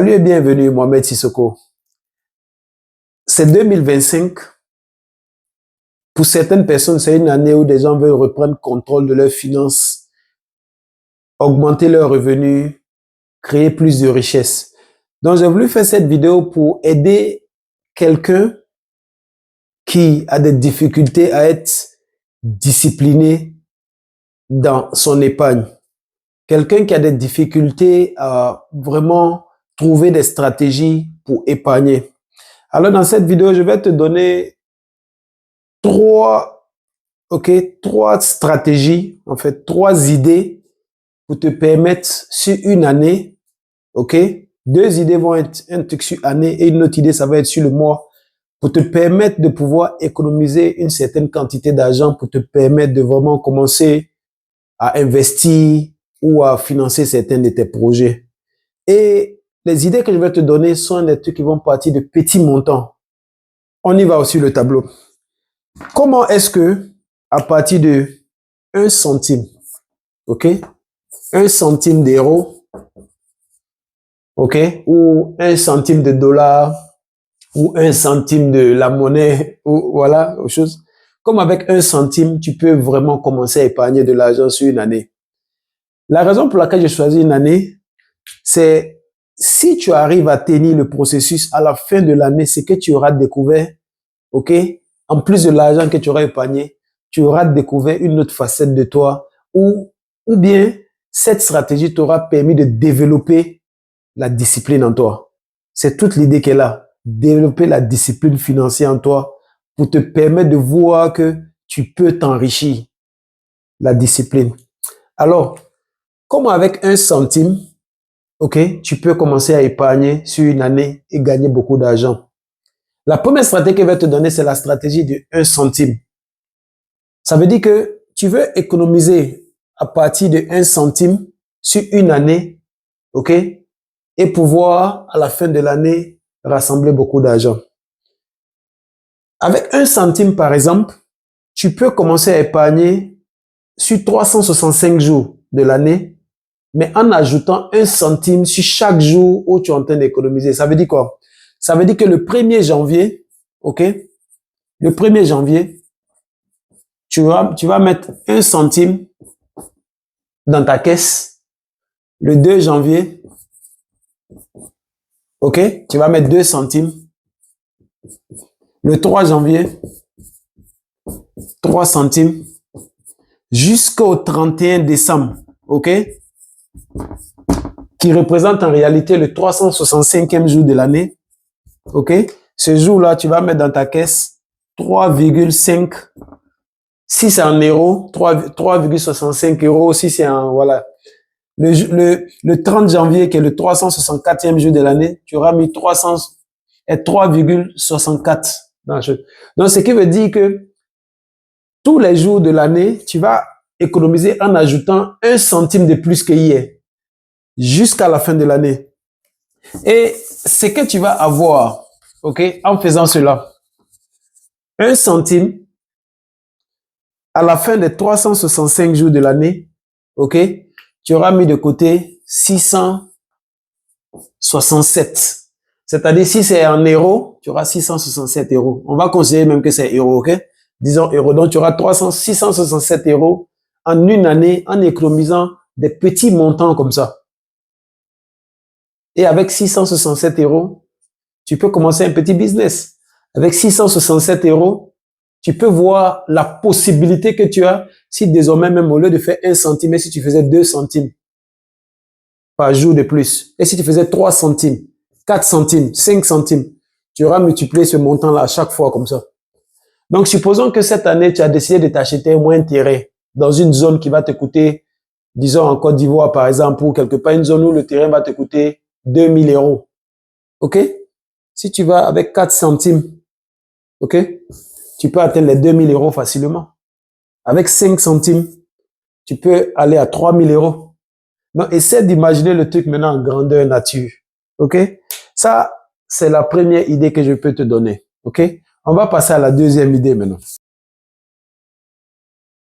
Salut et bienvenue, Mohamed Sissoko. C'est 2025. Pour certaines personnes, c'est une année où des gens veulent reprendre contrôle de leurs finances, augmenter leurs revenus, créer plus de richesses. Donc, j'ai voulu faire cette vidéo pour aider quelqu'un qui a des difficultés à être discipliné dans son épargne. Quelqu'un qui a des difficultés à vraiment trouver des stratégies pour épargner. Alors, dans cette vidéo, je vais te donner trois stratégies, en fait, trois idées pour te permettre sur une année, deux idées vont être un truc sur année et une autre idée, ça va être sur le mois, pour te permettre de pouvoir économiser une certaine quantité d'argent, pour te permettre de vraiment commencer à investir ou à financer certains de tes projets. Et les idées que je vais te donner sont des trucs qui vont partir de petits montants. On y va aussi le tableau. Comment est-ce que, à partir de 1 centime, 1 centime d'euro, ou 1 centime de dollar, ou 1 centime de la monnaie, ou voilà, autre chose. Comme avec 1 centime, tu peux vraiment commencer à épargner de l'argent sur une année. La raison pour laquelle j'ai choisi une année, c'est si tu arrives à tenir le processus à la fin de l'année, c'est que tu auras découvert, en plus de l'argent que tu auras épargné, tu auras découvert une autre facette de toi ou bien cette stratégie t'aura permis de développer la discipline en toi. C'est toute l'idée qu'elle a. Développer la discipline financière en toi pour te permettre de voir que tu peux t'enrichir. La discipline. Alors, comme avec 1 centime, tu peux commencer à épargner sur une année et gagner beaucoup d'argent. La première stratégie que je vais te donner, c'est la stratégie de 1 centime. Ça veut dire que tu veux économiser à partir de 1 centime sur une année, et pouvoir, à la fin de l'année, rassembler beaucoup d'argent. Avec 1 centime, par exemple, tu peux commencer à épargner sur 365 jours de l'année, mais en ajoutant 1 centime sur chaque jour où tu es en train d'économiser. Ça veut dire quoi? Ça veut dire que le 1er janvier, le 1er janvier, tu vas mettre 1 centime dans ta caisse. Le 2 janvier, tu vas mettre 2 centimes. Le 3 janvier, 3 centimes. Jusqu'au 31 décembre, qui représente en réalité le 365e jour de l'année. Ce jour-là, tu vas mettre dans ta caisse 3,5. Si c'est en euros, 3,65 euros. Si c'est en, voilà. Le 30 janvier, qui est le 364e jour de l'année, tu auras mis 3,64. Donc, ce qui veut dire que tous les jours de l'année, tu vas économiser en ajoutant 1 centime de plus que hier, jusqu'à la fin de l'année. Et ce que tu vas avoir, en faisant cela, 1 centime, à la fin des 365 jours de l'année, tu auras mis de côté 667. C'est-à-dire, si c'est en euros, tu auras 667 euros. On va considérer même que c'est euros, disons euros. Donc, tu auras 667 euros en une année en économisant des petits montants comme ça. Et avec 667 euros, tu peux commencer un petit business. Avec 667 euros, tu peux voir la possibilité que tu as si désormais même au lieu de faire 1 centime, et si tu faisais 2 centimes par jour de plus, et si tu faisais 3 centimes, 4 centimes, 5 centimes, tu auras multiplié ce montant-là à chaque fois comme ça. Donc, supposons que cette année, tu as décidé de t'acheter un moyen terrain dans une zone qui va te coûter, disons en Côte d'Ivoire par exemple, ou quelque part une zone où le terrain va te coûter 2000 euros. Si tu vas avec 4 centimes, tu peux atteindre les 2000 euros facilement. Avec 5 centimes, tu peux aller à 3000 euros. Donc, essaie d'imaginer le truc maintenant en grandeur nature. Ça, c'est la première idée que je peux te donner. On va passer à la deuxième idée maintenant.